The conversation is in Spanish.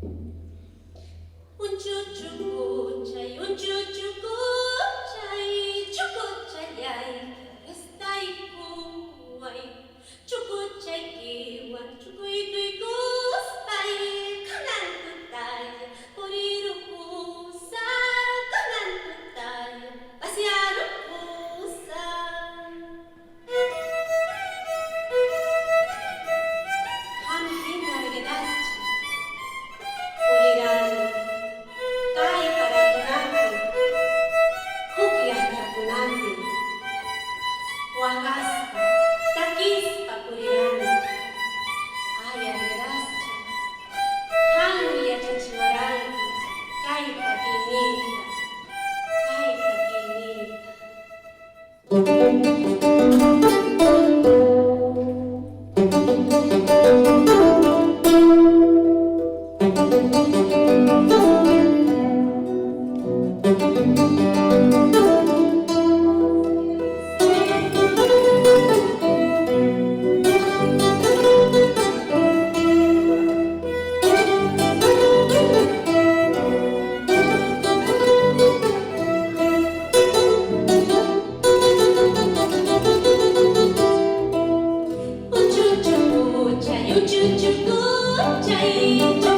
Un cucu kucai, un cucu kucai, cukucai, restai kuai, cukucai kiwan, cukui kustai, kanan kutai, poriru kusa, kanan kutai, pasiaru kusa. Hampi nargedasci, poriran. Kai para kunampi, hukyah ka kunampi, wahasta, takis papuriran, ayah gerasca, hanu ya caciwarangi, kai pakinita, kai pakinita. Un cucu kucai,